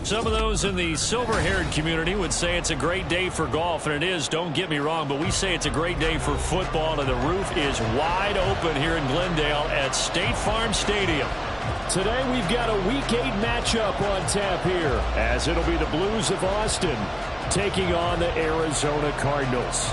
Some of those in the silver-haired community would say it's a great day for golf, and it is, don't get me wrong, but we say it's a great day for football, and the roof is wide open here in Glendale at State Farm Stadium. Today we've got a Week 8 matchup on tap here, as it'll be the Blues of Austin taking on the Arizona Cardinals.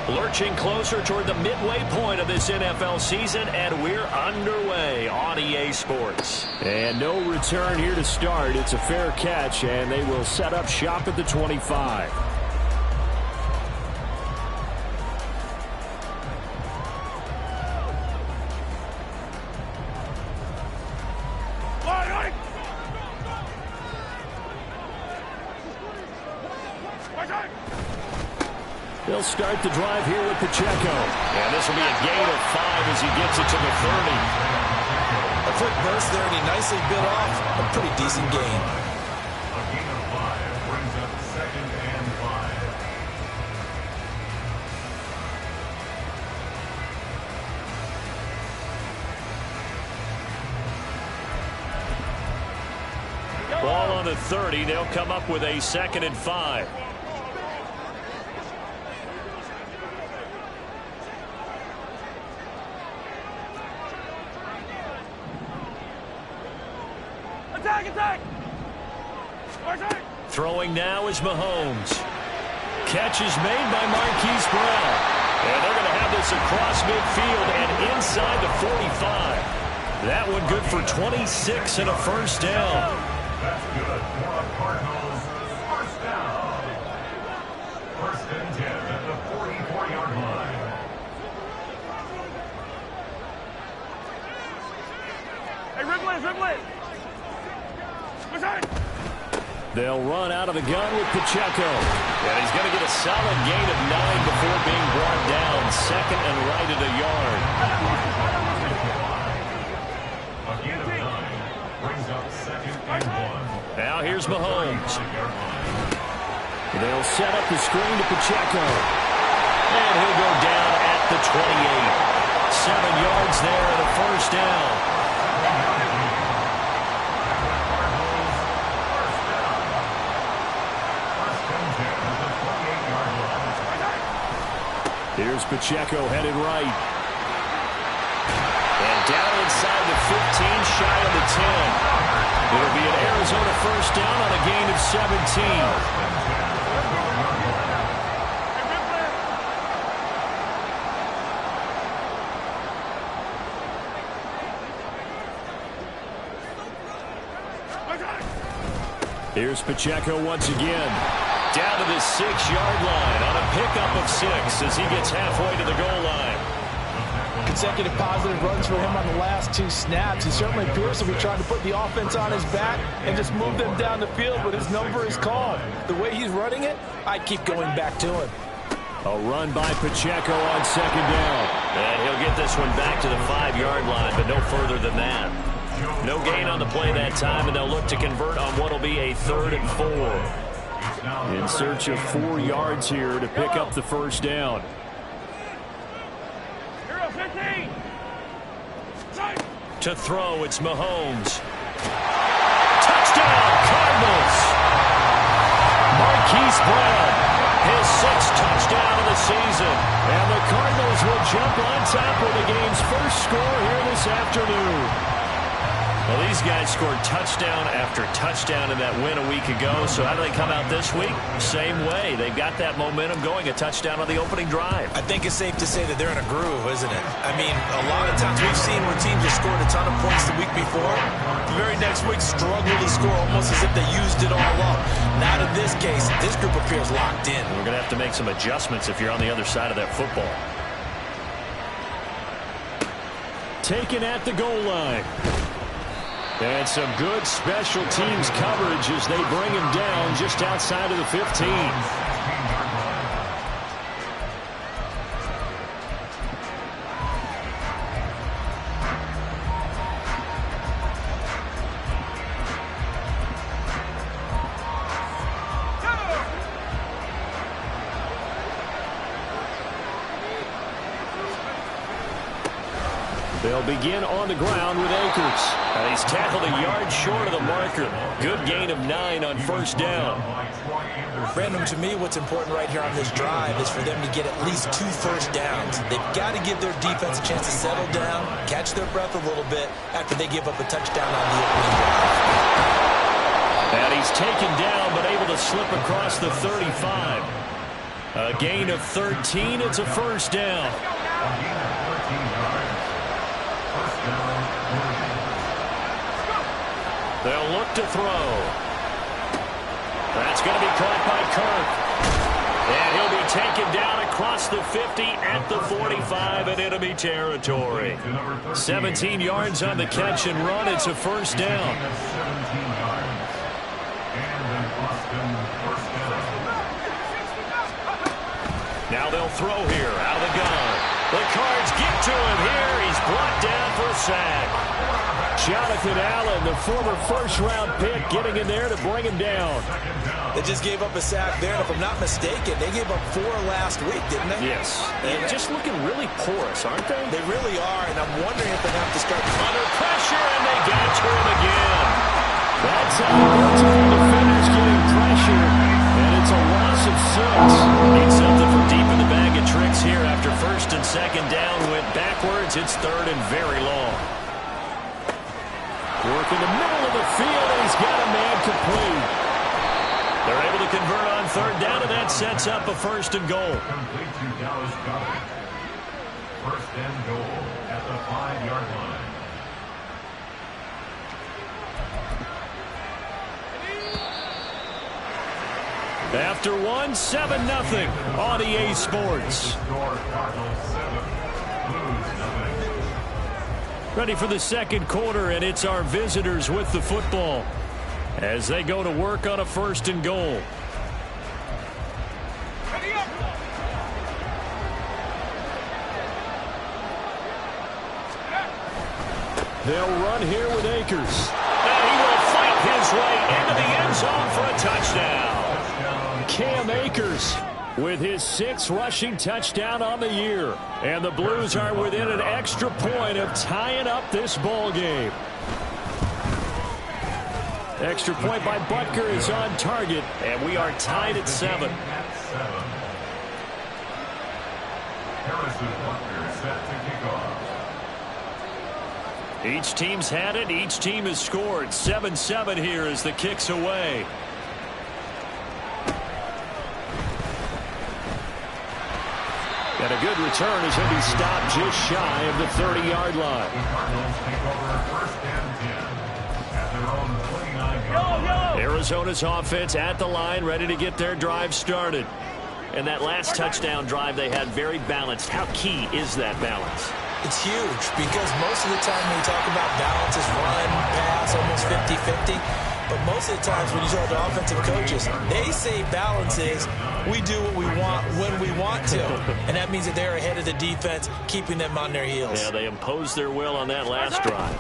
Lurching closer toward the midway point of this NFL season, and we're underway on EA Sports. And no return here to start. It's a fair catch, and they will set up shop at the 25. They'll start the drive here with Pacheco. And this will be a gain of 5 as he gets it to the 30. A quick burst there, and he nicely bit off a pretty decent gain. A gain of 5 brings up 2nd and 5. Ball on the 30. They'll come up with a 2nd and 5. Throwing now is Mahomes. Catch is made by Marquise Brown. And they're going to have this across midfield and inside the 45. That one good for 26 and a first down. That's good for the Cardinals. First down. 1st and 10 at the 44-yard line. Hey, Ripley! They'll run out of the gun with Pacheco. And he's going to get a solid gain of 9 before being brought down. 2nd and right at a yard. A gain of 9 brings up 2nd and 1. Now here's Mahomes. They'll set up the screen to Pacheco. And he'll go down at the 28. 7 yards there and a first down. Here's Pacheco headed right. And down inside the 15, shy of the 10. It'll be an Arizona first down on a gain of 17. Here's Pacheco once again. Down to the 6-yard line on a pickup of 6 as he gets halfway to the goal line. Consecutive positive runs for him on the last 2 snaps. He certainly appears to be trying to put the offense on his back and just move them down the field, but his number is called. The way he's running it, I keep going back to him. A run by Pacheco on 2nd down. And he'll get this one back to the 5-yard line, but no further than that. No gain on the play that time, and they'll look to convert on what will be a 3rd and 4. In search of 4 yards here to pick up the first down. To throw, it's Mahomes. Touchdown, Cardinals! Marquise Brown, his 6th touchdown of the season. And the Cardinals will jump on top with the game's first score here this afternoon. Well, these guys scored touchdown after touchdown in that win a week ago. So how do they come out this week? Same way. They've got that momentum going. A touchdown on the opening drive. I think it's safe to say that they're in a groove, isn't it? I mean, a lot of times we've seen where teams have scored a ton of points the week before. The very next week struggle to score almost as if they used it all up. Not in this case. This group appears locked in. We're going to have to make some adjustments if you're on the other side of that football. Taken at the goal line. And some good special teams coverage as they bring him down just outside of the 15. They'll begin on the ground with Akers. He's tackled a yard short of the marker. Good gain of 9 on first down. Brandon, to me, what's important right here on this drive is for them to get at least 2 first downs. They've got to give their defense a chance to settle down, catch their breath a little bit after they give up a touchdown on the opening drive. And he's taken down but able to slip across the 35. A gain of 13. It's a first down. They'll look to throw. That's going to be caught by Kirk. And he'll be taken down across the 50 at the 45 in enemy territory. 17 yards on the catch and run. It's a first down. Now they'll throw here out of the gun. The Cards get to him here. He's brought down for a sack. Jonathan Allen, the former first-round pick, getting in there to bring him down. They just gave up a sack there, and if I'm not mistaken, they gave up 4 last week, didn't they? Yes. And just looking really porous, aren't they? They really are, and I'm wondering if they have to start under pressure, and they got to him again. That's how multiple defenders getting pressure, and it's a loss of 6. Need something from deep in the bag of tricks here after first and second down went backwards. It's third and very long. Work in the middle of the field, and he's got a man complete. They're able to convert on third down, and that sets up a first and goal. Complete to Dallas Goedert. First and goal at the 5-yard line. After 1, 7-0 on EA Sports. Cardinals 7, Blues 9. Ready for the second quarter, and it's our visitors with the football as they go to work on a first and goal. They'll run here with Akers. And he will fight his way into the end zone for a touchdown. Cam Akers with his 6th rushing touchdown on the year. And the Blues are within an extra point of tying up this ball game. Extra point by Butker is on target, and we are tied at 7. Harrison Butker set to kick off. Each team's had it. Each team has scored. 7-7 here as the kick's away. And a good return as he'll be stopped just shy of the 30-yard line. The Cardinals take over first and 10 at their own 29-yard line. Arizona's offense at the line, ready to get their drive started. And that last touchdown drive they had very balanced. How key is that balance? It's huge because most of the time when we talk about balance is run, pass, almost 50-50. But most of the times when you talk to offensive coaches, they say balance is we do what we want when we want to. And that means that they're ahead of the defense, keeping them on their heels. Yeah, they imposed their will on that last drive.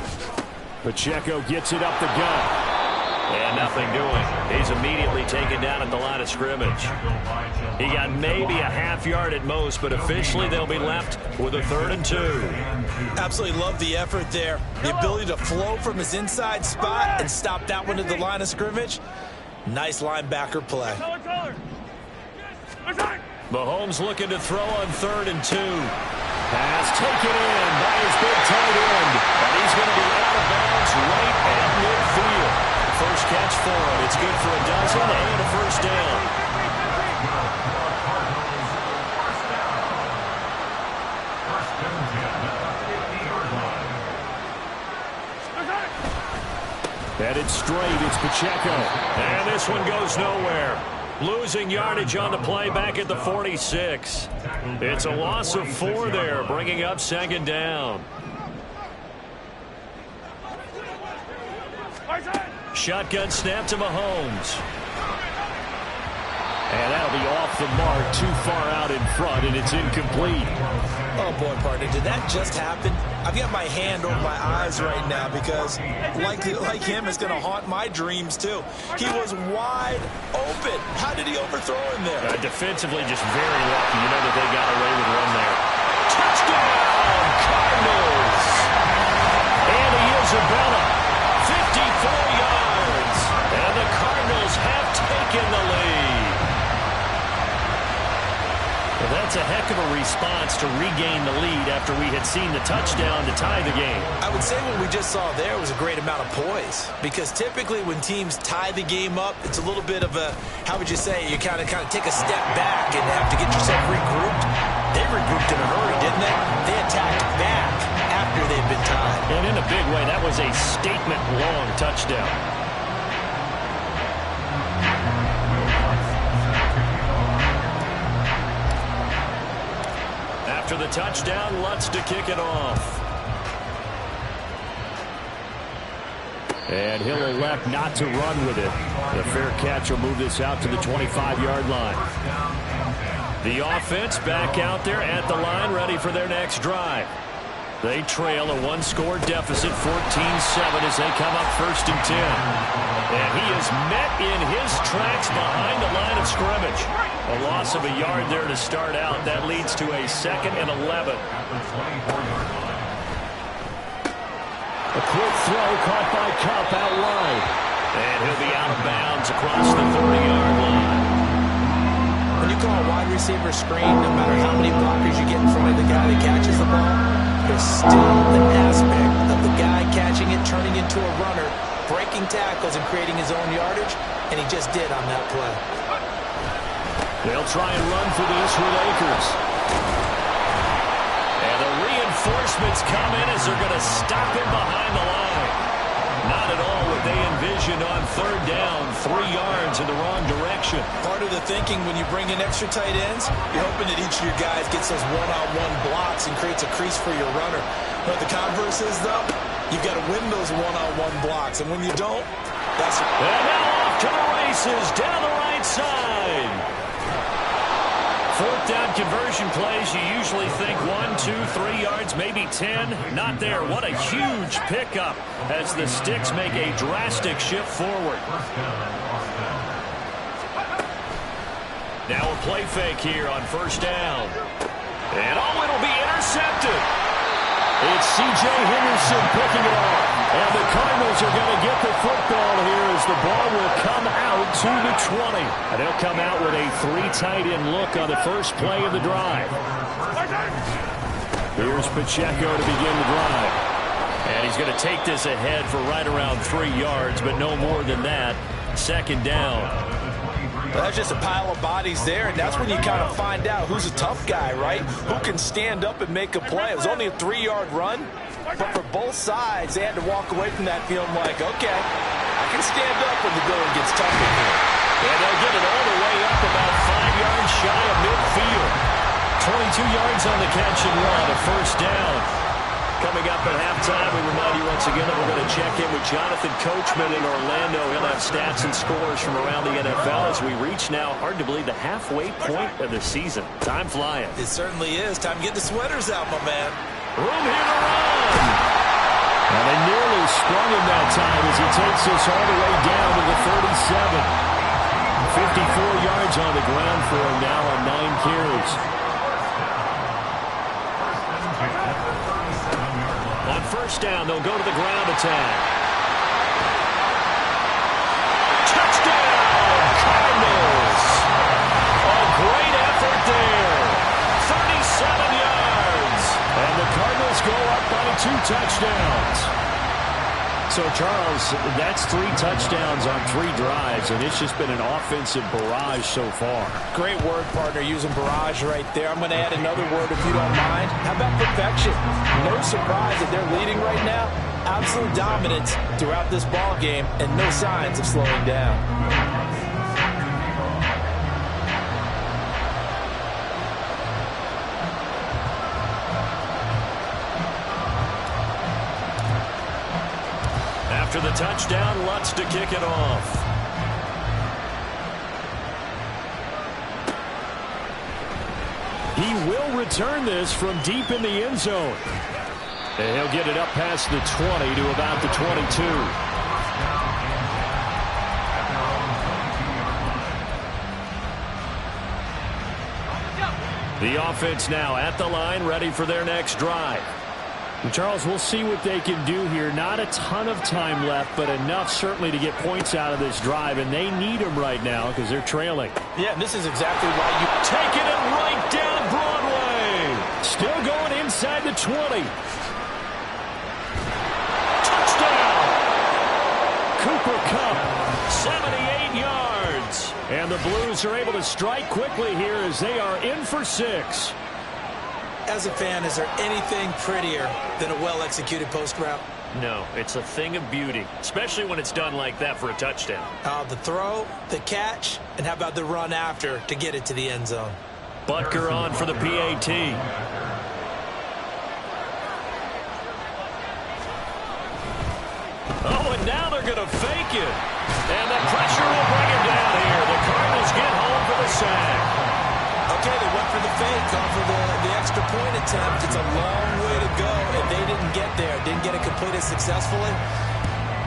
Pacheco gets it up the gut. And nothing doing. He's immediately taken down at the line of scrimmage. He got maybe a half yard at most, but officially they'll be left with a 3rd and 2. Absolutely love the effort there. The ability to flow from his inside spot and stop that one at the line of scrimmage. Nice linebacker play. Mahomes looking to throw on 3rd and 2. Pass taken in by his big tight end. And he's going to be out of bounds right at midfield. First catch for him. It's good for a dozen and a first down. Headed straight, it's Pacheco. And this one goes nowhere. Losing yardage on the play back at the 46. It's a loss of 4 there, bringing up 2nd down. Shotgun snap to Mahomes. And that'll be off the mark, too far out in front, and it's incomplete. Oh, boy, partner, did that just happen? I've got my hand over my eyes right now because, like him, it's going to haunt my dreams, too. He was wide open. How did he overthrow him there? Defensively, just very lucky. You know that they got away with one there. Touchdown, Cardinals! response to regain the lead after we had seen the touchdown to tie the game? I would say what we just saw there was a great amount of poise, because typically when teams tie the game up, it's a little bit of a, how would you say, you kind of take a step back and have to get yourself regrouped. They regrouped in a hurry, didn't they? They attacked back after they'd been tied. And in a big way, that was a statement-long touchdown. After the touchdown, Lutz to kick it off. And he'll elect not to run with it. The fair catch will move this out to the 25-yard line. The offense back out there at the line, ready for their next drive. They trail a one-score deficit, 14-7, as they come up 1st and 10. And he is met in his tracks behind the line of scrimmage. A loss of a yard there to start out. That leads to a 2nd and 11. A quick throw caught by Cup out wide. And he'll be out of bounds across the 30-yard line. When you call a wide receiver screen, no matter how many blockers you get in front of the guy that catches the ball, there's still an aspect of the guy catching it, turning into a runner, breaking tackles and creating his own yardage, and he just did on that play. They'll try and run for this with Akers. And the reinforcements come in as they're going to stop him behind the line. Not at all what they envisioned on 3rd down, 3 yards in the wrong direction. Part of the thinking when you bring in extra tight ends, you're hoping that each of your guys gets those one-on-one blocks and creates a crease for your runner. But the converse is, though, you've got to win those one-on-one blocks. And when you don't, that's... And now off to the races down the right side. 4th down conversion plays, you usually think 1, 2, 3 yards, maybe 10. Not there. What a huge pickup as the Sticks make a drastic shift forward. Now a play fake here on 1st down. And oh, it'll be intercepted. It's C.J. Henderson picking it off. And the Cardinals are going to get the football here as the ball will come out to the 20. And they'll come out with a 3 tight end look on the first play of the drive. Here's Pacheco to begin the drive. And he's going to take this ahead for right around 3 yards, but no more than that. 2nd down. Well, that's just a pile of bodies there, and that's when you kind of find out who's a tough guy, right? Who can stand up and make a play. It was only a 3-yard run, but for both sides, they had to walk away from that feeling like, okay, I can stand up when the going gets tough in here. And they'll get it all the way up about 5 yards shy of midfield. 22 yards on the catch and run, a 1st down. Coming up at halftime, we remind you once again that we're going to check in with Jonathan Coachman in Orlando. He'll have stats and scores from around the NFL as we reach now, hard to believe, the halfway point of the season. Time flying. It certainly is. Time to get the sweaters out, my man. Room here to run. And they nearly sprung him that time as he takes us all the way down to the 37. 54 yards on the ground for him now on 9 carries. On 1st down, they'll go to the ground attack. Touchdown, Cardinals! A great effort there. 37 yards. And the Cardinals go up by 2 touchdowns. So, Charles, that's 3 touchdowns on 3 drives, and it's just been an offensive barrage so far. Great word, partner, using barrage right there. I'm going to add another word if you don't mind. How about perfection? No surprise that they're leading right now. Absolute dominance throughout this ball game, and no signs of slowing down. After the touchdown, Lutz to kick it off. He will return this from deep in the end zone. And he'll get it up past the 20 to about the 22. The offense now at the line, ready for their next drive. And Charles, we'll see what they can do here. Not a ton of time left, but enough certainly to get points out of this drive, and they need them right now because they're trailing. Yeah, this is exactly why you taking it right down Broadway. Still going inside the 20. Touchdown! Cooper Kupp, 78 yards. And the Blues are able to strike quickly here as they are in for 6. As a fan, is there anything prettier than a well-executed post route? No, it's a thing of beauty, especially when it's done like that for a touchdown. The throw, the catch, and how about the run after to get it to the end zone? Butker on for the PAT. Oh, and now they're going to fake it. And the pressure will bring him down here. The Cardinals get home for the sack. Okay, they went for the fake off of the extra point attempt. It's a long way to go, and they didn't get there. Didn't get it completed successfully.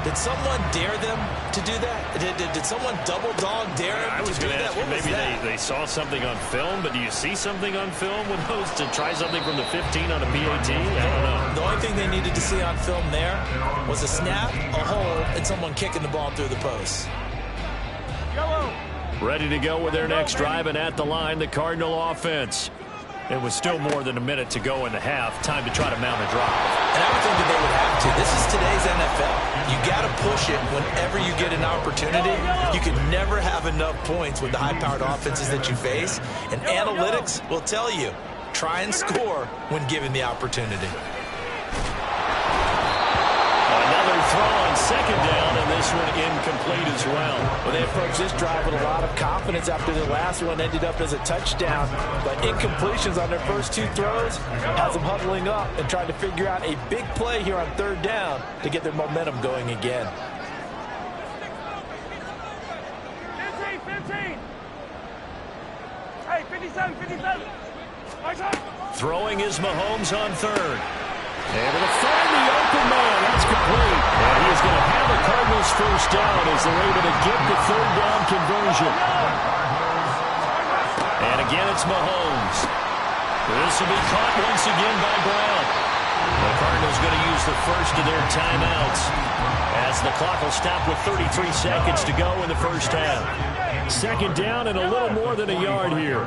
Did someone dare them to do that? Did someone double dog dare them I was to do going to that? ask you, What was maybe that? they saw something on film, but do you see something on film with those to try something from the 15 on a PAT? I don't know. The only thing they needed to see on film there was a snap, a hold, and someone kicking the ball through the post. Yellow. Ready to go with their next drive, and at the line, the Cardinal offense. It was still more than a minute to go in the half. Time to try to mount a drive. And I would think that they would have to. This is today's NFL. You got to push it whenever you get an opportunity. You can never have enough points with the high-powered offenses that you face. And analytics will tell you, try and score when given the opportunity. Another throw on second down, and this one incomplete as well. Well, they approached this drive with a lot of confidence after the last one ended up as a touchdown. But incompletions on their first 2 throws has them huddling up and trying to figure out a big play here on third down to get their momentum going again. 15. Hey, 57. My shot. Throwing is Mahomes on third. Able to find the open man. That's complete. And he is going to have the Cardinals first down as they're able to get the third down conversion. And again, it's Mahomes. This will be caught once again by Brown. The Cardinals going to use the first of their timeouts as the clock will stop with 33 seconds to go in the first half. Second down and a little more than a yard here.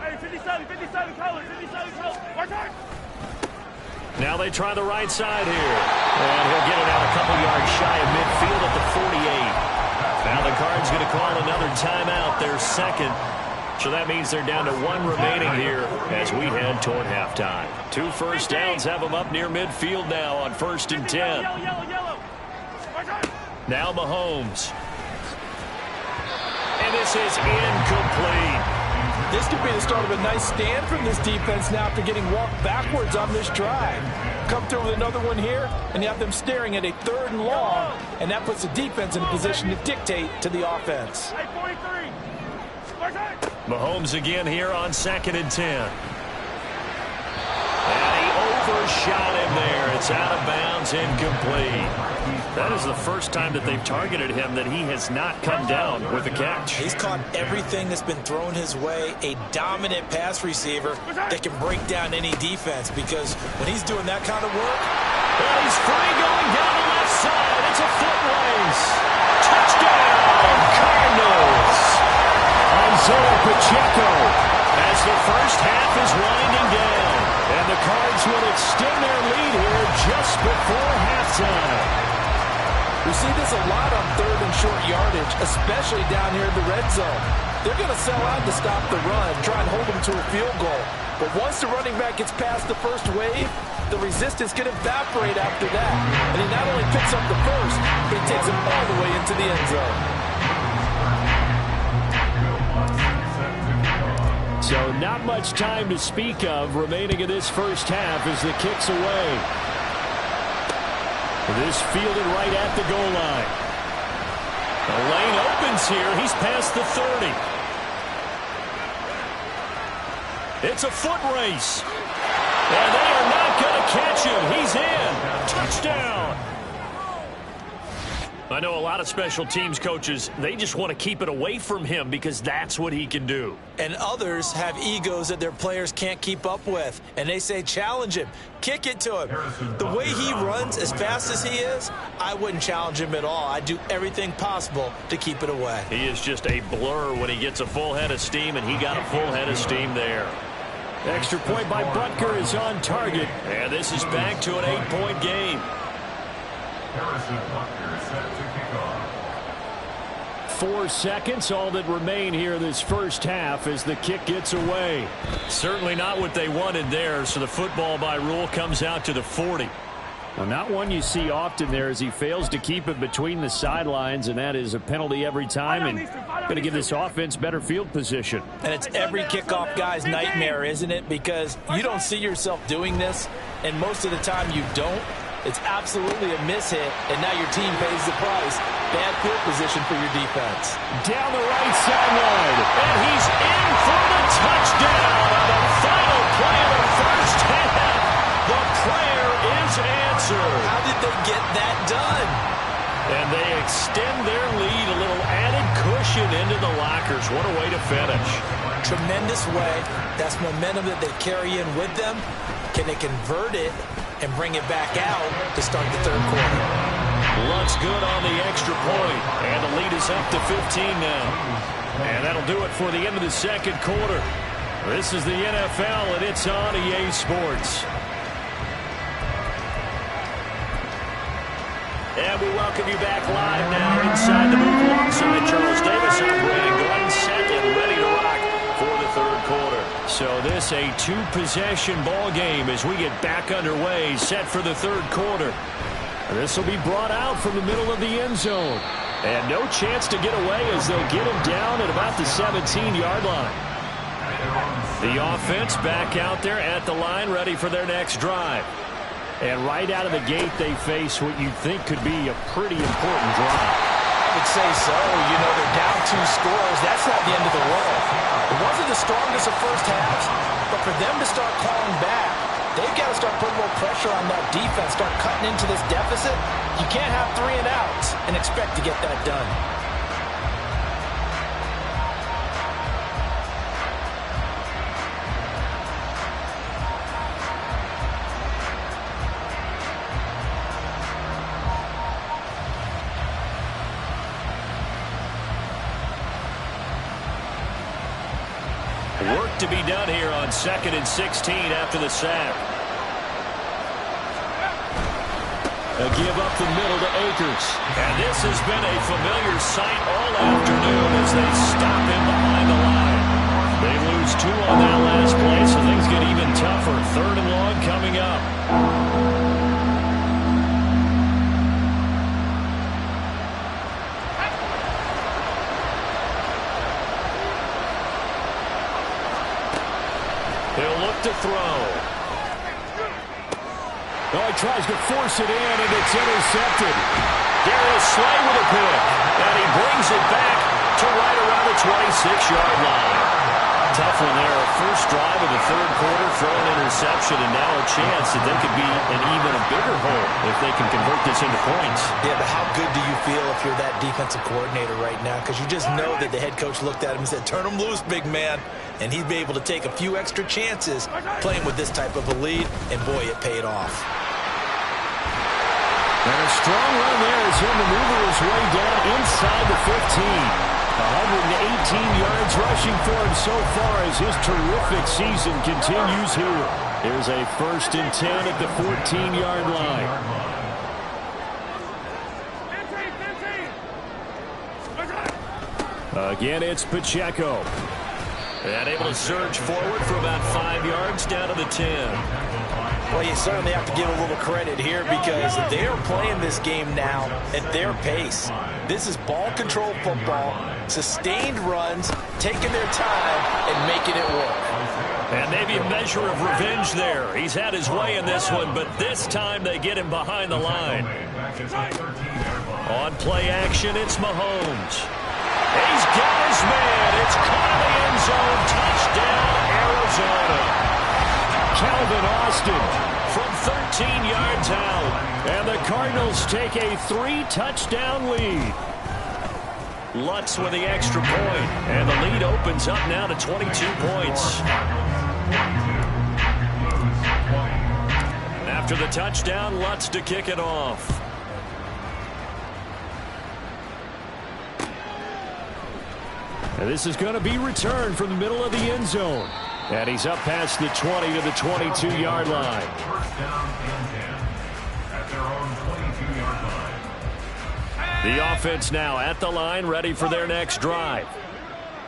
Hey, 57 colors. Watch out. Now they try the right side here. And he'll get it out a couple yards shy of midfield at the 48. Now the Cards going to call another timeout, their second. So that means they're down to 1 remaining here as we head toward halftime. 2 first downs have them up near midfield now on 1st and 10. Yellow. Watch out. Now Mahomes. And this is incomplete. This could be the start of a nice stand from this defense now after getting walked backwards on this drive. Come through with another one here, and you have them staring at a 3rd and long, and that puts the defense in a position to dictate to the offense. Hey, 43. Watch out. Mahomes again here on 2nd and 10. And he overshot him there. It's out of bounds, incomplete. That is the first time that they've targeted him that he has not come down with a catch. He's caught everything that's been thrown his way. A dominant pass receiver that can break down any defense, because when he's doing that kind of work, well, he's free going down the left side. It's a foot race. Touchdown, Cardinals. Isaiah Pacheco as the first half is winding down. And the Cards will extend their lead here just before halftime. We see this a lot on 3rd and short yardage, especially down here in the red zone. They're going to sell out to stop the run, try and hold them to a field goal. But once the running back gets past the first wave, the resistance can evaporate after that. And he not only picks up the first, he takes him all the way into the end zone. So not much time to speak of remaining in this first half as the kick's away. This fielded right at the goal line. The lane opens here. He's past the 30. It's a foot race. And they are not going to catch him. He's in. Touchdown. I know a lot of special teams coaches, they just want to keep it away from him because that's what he can do. and others have egos that their players can't keep up with, and they say challenge him, kick it to him. The way he runs as fast as he is, I wouldn't challenge him at all. I'd do everything possible to keep it away. He is just a blur when he gets a full head of steam, and he got a full head of steam there. Extra point by Butker is on target. And this is back to an 8-point game. Harrison Butker set to kick off. 4 seconds, all that remain here this first half as the kick gets away. Certainly not what they wanted there, so the football by rule comes out to the 40. Well, not one you see often there as he fails to keep it between the sidelines, and that is a penalty every time, and going to give this offense better field position. And it's every kickoff guy's nightmare, isn't it? Because you don't see yourself doing this, and most of the time you don't. It's absolutely a mishit, and now your team pays the price. Bad field position for your defense. Down the right sideline, and he's in for the touchdown on the final play of the first half. The prayer is answered. How did they get that done? And they extend their lead, a little added cushion into the lockers. What a way to finish. Tremendous way. That's momentum that they carry in with them. Can they convert it and bring it back out to start the third quarter? Looks good on the extra point, and the lead is up to 15 now. And that'll do it for the end of the second quarter. This is the NFL, and it's on EA Sports. And we welcome you back live now inside the booth alongside Charles Davis. I'm Brandon Gordon, set and ready to rock for the third quarter. So this a two-possession ball game as we get back underway, set for the third quarter. This will be brought out from the middle of the end zone. And no chance to get away as they'll get him down at about the 17-yard line. The offense back out there at the line, ready for their next drive. And right out of the gate, they face what you'd think could be a pretty important drive. I would say so. You know, they're down 2 scores. That's not the end of the world. It wasn't the strongest of first halves, but for them to start clawing back, they've got to start putting more pressure on that defense, start cutting into this deficit. You can't have 3 and outs and expect to get that done. Work to be done here on 2nd and 16 after the sack. A give up the middle to Akers. And this has been a familiar sight all afternoon as they stop him behind the line. They lose 2 on that last play, so things get even tougher. 3rd and long coming up. He'll look to throw. Oh, he tries to force it in, and it's intercepted. Darius Slay with a pick, and he brings it back to right around the 26-yard line. Tough one there. First drive of the third quarter, throw an interception, and now a chance that they could be in even a bigger hole if they can convert this into points. Yeah, but how good do you feel if you're that defensive coordinator right now? Because you just know that the head coach looked at him and said, turn him loose, big man. And he'd be able to take a few extra chances playing with this type of a lead, and boy, it paid off. And a strong run there as he'll maneuver his way down inside the 15. 118 yards rushing for him so far as his terrific season continues here. Here's a 1st and 10 at the 14-yard line. 15. Again, it's Pacheco. And able to surge forward for about 5 yards down to the 10. Well, you certainly have to give a little credit here because they're playing this game now at their pace. This is ball control football, sustained runs, taking their time and making it work. And maybe a measure of revenge there. He's had his way in this one, but this time they get him behind the line. On play action, it's Mahomes. He's got his man. It's caught in the end zone. Touchdown, Arizona. Calvin Austin from 13 yards out. And the Cardinals take a 3-touchdown lead. Lutz with the extra point. And the lead opens up now to 22 points. After the touchdown, Lutz to kick it off. And this is going to be returned from the middle of the end zone. And he's up past the 20 to the 22-yard line. First down and 10 at their own 22-yard line. The offense now at the line, ready for their next drive.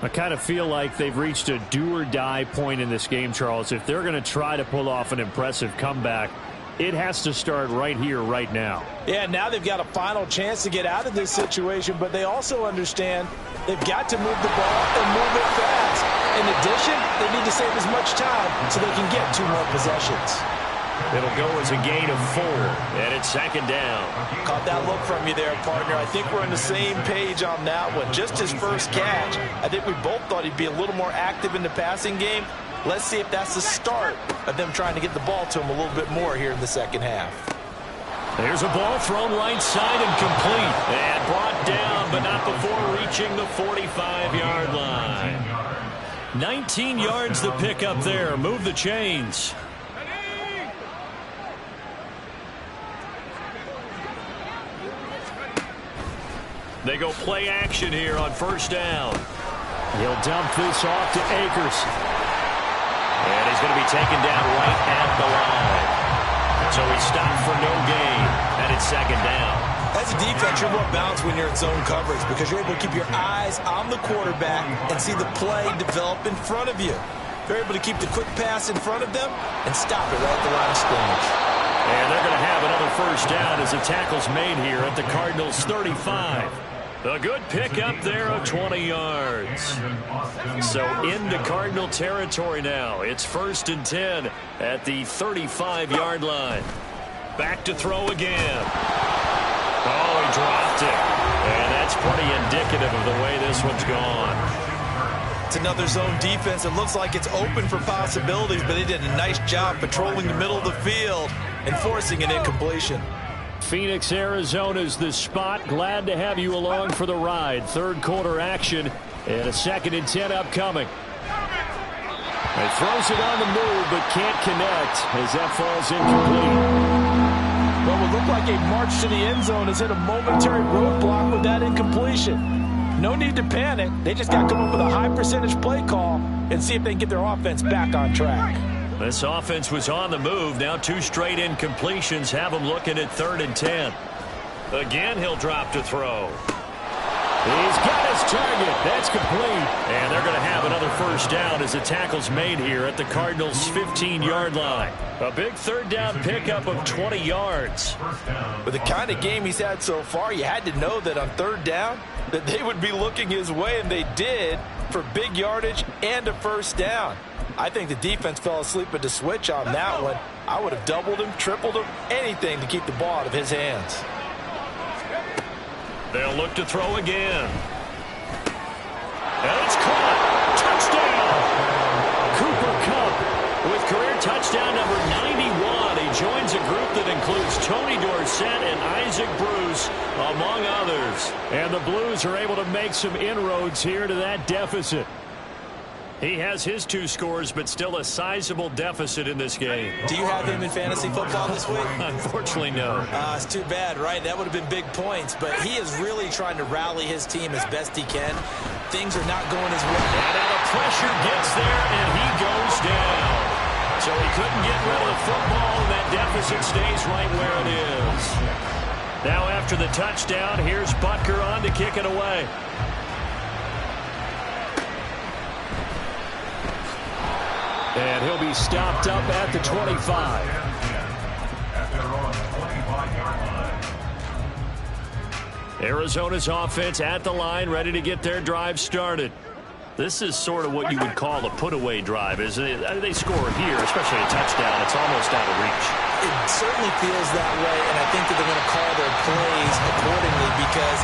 I kind of feel like they've reached a do-or-die point in this game, Charles. If they're going to try to pull off an impressive comeback, it has to start right here, right now. Yeah, now they've got a final chance to get out of this situation, but they also understand they've got to move the ball and move it fast. In addition, they need to save as much time so they can get 2 more possessions. It'll go as a gain of 4, and it's second down. Caught that look from you there, partner. I think we're on the same page on that one. Just his first catch. I think we both thought he'd be a little more active in the passing game. Let's see if that's the start of them trying to get the ball to him a little bit more here in the second half. There's a ball thrown right side and complete. And brought down, but not before reaching the 45-yard line. 19 yards the pick up there. Move the chains. They go play action here on first down. He'll dump this off to Akers. And he's going to be taken down right at the line. So he's stopped for no gain. And it's second down. As a defense, you're more balanced when you're in zone coverage because you're able to keep your eyes on the quarterback and see the play develop in front of you. You're able to keep the quick pass in front of them and stop it right at the line of scrimmage. And they're going to have another first down as the tackle's made here at the Cardinals' 35. A good pickup there of 20 yards. So into Cardinal territory now. It's 1st and 10 at the 35-yard line. Back to throw again. Oh, he dropped it. And that's pretty indicative of the way this one's gone. It's another zone defense. It looks like it's open for possibilities, but they did a nice job patrolling the middle of the field and forcing an incompletion. Phoenix, Arizona's the spot. Glad to have you along for the ride. Third quarter action and a 2nd and 10 upcoming. He throws it on the move but can't connect as that falls incomplete. What would look like a march to the end zone has hit a momentary roadblock with that incompletion. No need to panic. They just got to come up with a high percentage play call and see if they can get their offense back on track. This offense was on the move. Now 2 straight incompletions have them looking at 3rd and 10. Again, he'll drop to throw. He's got his target. That's complete. And they're going to have another first down as the tackle's made here at the Cardinals' 15-yard line. A big 3rd down pickup of 20 yards. With the kind of game he's had so far, you had to know that on 3rd down that they would be looking his way, and they did, for big yardage and a first down. I think the defense fell asleep at the switch on that one. I would have doubled him, tripled him, anything to keep the ball out of his hands. They'll look to throw again. And it's caught. Touchdown. Cooper Kupp with career touchdown number 91. He joins a group that includes Tony Dorsett and Isaac Bruce, among others. And the Blues are able to make some inroads here to that deficit. He has his 2 scores, but still a sizable deficit in this game. Do you have him in fantasy football this week? Unfortunately, no. It's too bad, right? That would have been big points, but he is really trying to rally his team as best he can. Things are not going his way. And now the pressure gets there, and he goes down. So he couldn't get rid of the football, and that deficit stays right where it is. Now after the touchdown, here's Butker on to kick it away. And he'll be stopped up at the 25. Arizona's offense at the line, ready to get their drive started. This is sort of what you would call a put-away drive, isn't it? They score here, especially a touchdown. It's almost out of reach. It certainly feels that way, and I think that they're going to call their plays accordingly because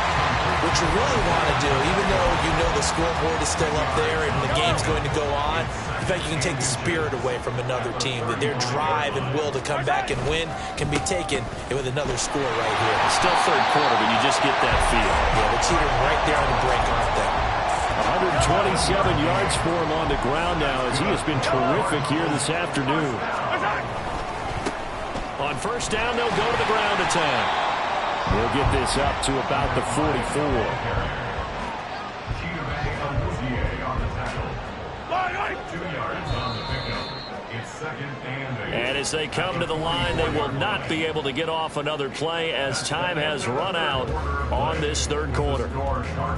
what you really want to do, even though you know the scoreboard is still up there and the game's going to go on, in fact, you can take the spirit away from another team, that their drive and will to come back and win can be taken with another score right here. Still third quarter, but you just get that feel. Yeah, they're teetering right there on the break, aren't they? 127 yards for him on the ground now as he has been terrific here this afternoon. On first down, they'll go to the ground attack. They'll get this up to about the 44. On the tackle. 2 yards on the as they come to the line. They will not be able to get off another play as time has run out on this third quarter.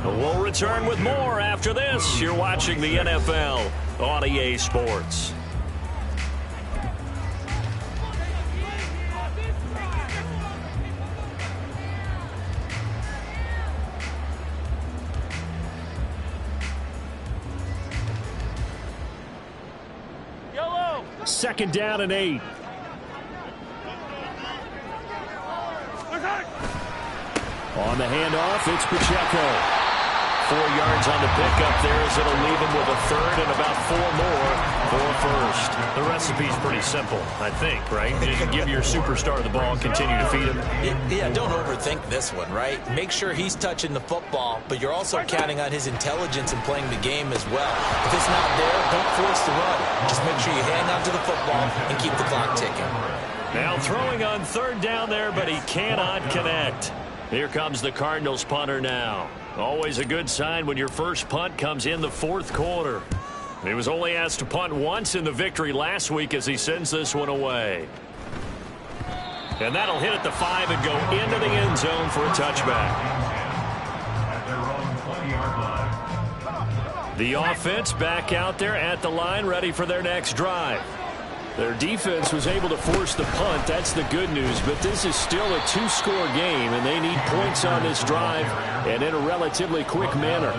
We'll return with more after this. You're watching the NFL on EA Sports. Second down and 8. On the handoff, it's Pacheco. 4 yards on the pickup there as it'll leave him with a third and about 4 more for first. The recipe's pretty simple, I think, right? Just give your superstar the ball and continue to feed him. Yeah, don't overthink this one, right? Make sure he's touching the football, but you're also counting on his intelligence in playing the game as well. If it's not there, don't force the run. Just make sure you hang on to the football and keep the clock ticking. Now throwing on third down there, but he cannot connect. Here comes the Cardinals punter now. Always a good sign when your first punt comes in the fourth quarter. He was only asked to punt once in the victory last week as he sends this one away. And that'll hit at the 5 and go into the end zone for a touchback. The offense back out there at the line, ready for their next drive. Their defense was able to force the punt. That's the good news. But this is still a 2-score game, and they need points on this drive and in a relatively quick manner.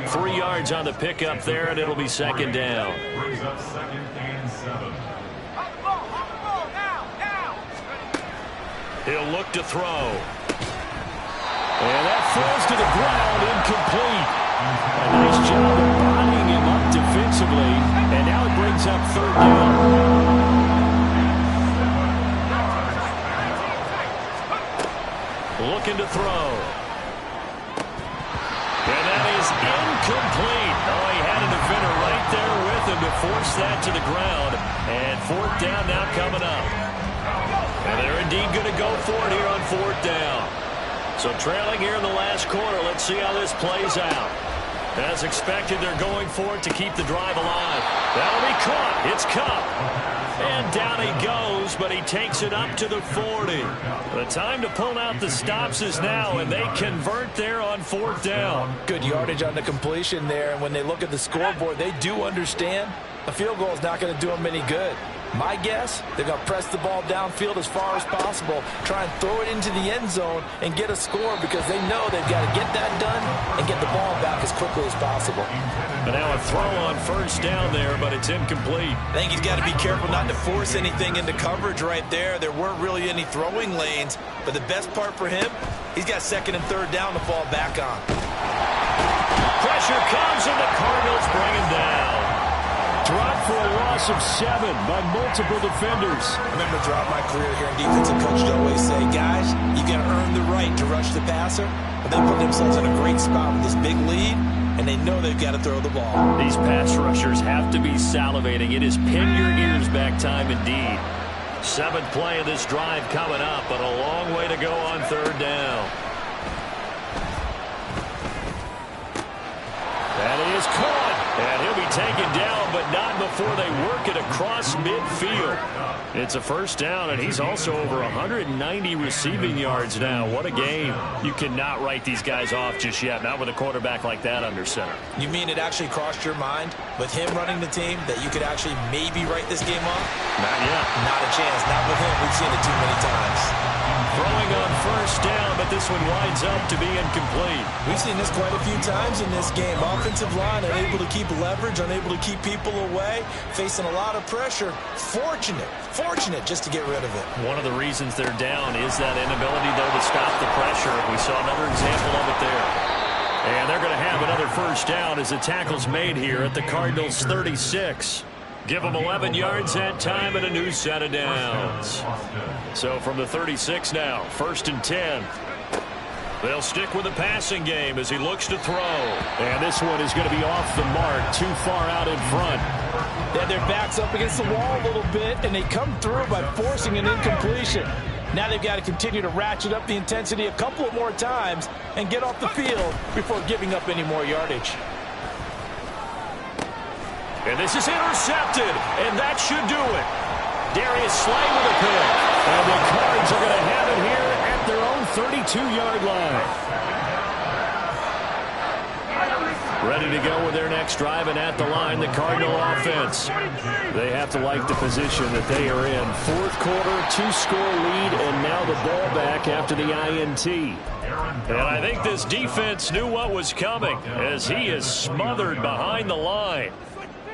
3 yards on the pickup there, and it'll be second down. He'll look to throw. And that falls to the ground, incomplete. A nice job of bodying him up defensively, and now it brings up third down. Looking to throw. And that is incomplete. Oh, he had a defender right there with him to force that to the ground. And fourth down now coming up. And they're indeed going to go for it here on fourth down. So trailing here in the last quarter, let's see how this plays out. As expected, they're going for it to keep the drive alive. That'll be caught. It's Kupp. And down he goes, but he takes it up to the 40. The time to pull out the stops is now, and they convert there on fourth down. Good yardage on the completion there, and when they look at the scoreboard, they do understand a field goal is not going to do them any good. My guess, they're going to press the ball downfield as far as possible, try and throw it into the end zone and get a score because they know they've got to get that done and get the ball back as quickly as possible. But now a throw on first down there, but it's incomplete. I think he's got to be careful not to force anything into coverage right there. There weren't really any throwing lanes, but the best part for him, he's got second and third down to fall back on. Pressure comes, and the Cardinals bring him down. Dropped for a loss of 7 by multiple defenders. I remember throughout my career here in defensive coach to always say, guys, you got to earn the right to rush the passer. But they put themselves in a great spot with this big lead, and they know they've got to throw the ball. These pass rushers have to be salivating. It is pin your ears back time indeed. 7th play of this drive coming up, but a long way to go on third down. That is caught. And he'll be taken down, but not before they work it across midfield. It's a first down, and he's also over 190 receiving yards now. What a game. You cannot write these guys off just yet, not with a quarterback like that under center. You mean it actually crossed your mind with him running the team that you could actually maybe write this game off? Not yet. Not a chance. Not with him. We've seen it too many times. Throwing on first down, but this one winds up to be incomplete. We've seen this quite a few times in this game. Offensive line unable to keep leverage, unable to keep people away, facing a lot of pressure. Fortunate just to get rid of it. One of the reasons they're down is that inability, though, to stop the pressure. We saw another example of it there. And they're going to have another first down as the tackle's made here at the Cardinals' 36. Give them 11 yards that time and a new set of downs. So from the 36 now, 1st and 10. They'll stick with the passing game as he looks to throw. And this one is going to be off the mark, too far out in front. They had their backs up against the wall a little bit, and they come through by forcing an incompletion. Now they've got to continue to ratchet up the intensity a couple of more times and get off the field before giving up any more yardage. And this is intercepted, and that should do it. Darius Slay with a pick. And the Cards are going to have it here at their own 32-yard line. Ready to go with their next drive, and at the line, the Cardinal offense. They have to like the position that they are in. Fourth quarter, 2-score lead, and now the ball back after the INT. And I think this defense knew what was coming as he is smothered behind the line.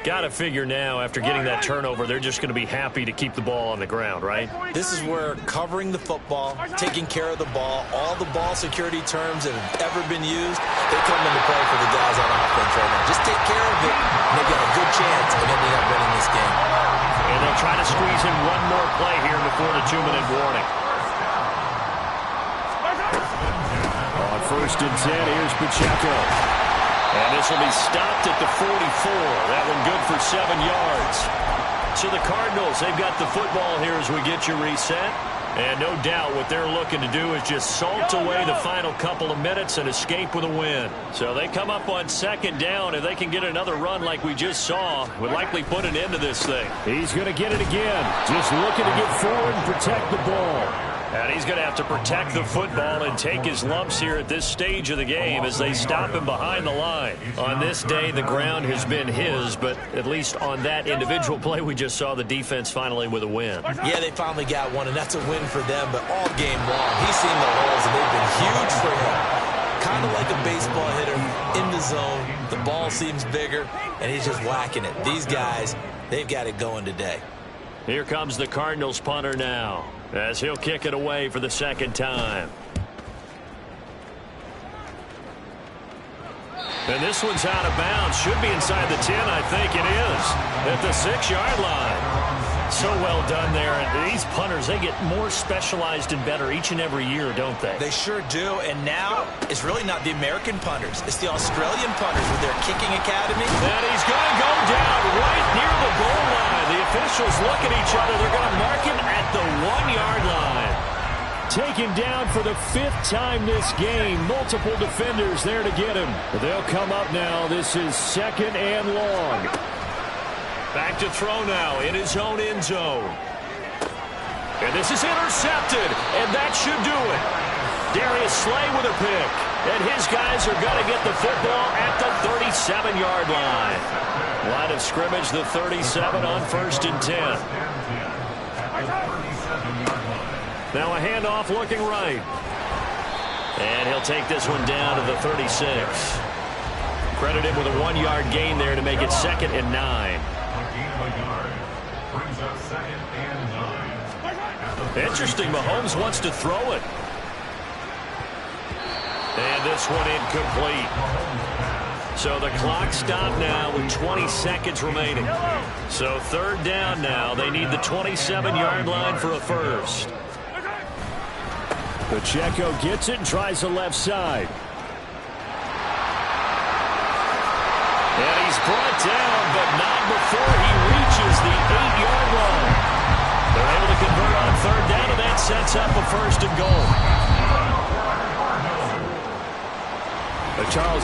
Got to figure now, after getting that turnover, they're just going to be happy to keep the ball on the ground, right? This is where covering the football, taking care of the ball, all the ball security terms that have ever been used, they come into play for the guys on offense right now. Just take care of it, and they've got a good chance of ending up winning this game. And they'll try to squeeze in one more play here before the 2-minute warning. On 1st and 10, here's Pacheco. And this will be stopped at the 44. That one good for 7 yards. So the Cardinals, they've got the football here as we get you reset. And no doubt what they're looking to do is just salt away the final couple of minutes and escape with a win. So they come up on 2nd down. If they can get another run like we just saw, would likely put an end to this thing. He's going to get it again. Just looking to get forward and protect the ball. And he's going to have to protect the football and take his lumps here at this stage of the game as they stop him behind the line. On this day, the ground has been his, but at least on that individual play, we just saw the defense finally with a win. Yeah, they finally got one, and that's a win for them, but all game long, he's seen the holes, and they've been huge for him. Kind of like a baseball hitter in the zone. The ball seems bigger, and he's just whacking it. These guys, they've got it going today. Here comes the Cardinals punter now, as he'll kick it away for the 2nd time. And this one's out of bounds. Should be inside the 10, I think it is. At the 6-yard line. So well done there. And these punters, they get more specialized and better each and every year, don't they? They sure do. And now it's really not the American punters. It's the Australian punters with their kicking academy. And he's going to go down right near the goal line. The officials look at each other. They're going to mark him at the 1-yard line. Taken down for the 5th time this game. Multiple defenders there to get him. They'll come up now. This is 2nd and long. Back to throw now in his own end zone. And this is intercepted. And that should do it. Darius Slay with a pick. And his guys are going to get the football at the 37-yard line. Line of scrimmage, the 37 on 1st and 10. Now a handoff looking right. And he'll take this one down to the 36. Credit him with a 1-yard gain there to make it 2nd and 9. Interesting, Mahomes wants to throw it. And this one incomplete. So the clock stopped now with 20 seconds remaining. So 3rd down now. They need the 27-yard line for a first. Pacheco gets it and tries the left side. And he's brought down, but not before he reaches the 8-yard line. They're able to convert on 3rd down, and that sets up a 1st and goal. Charles.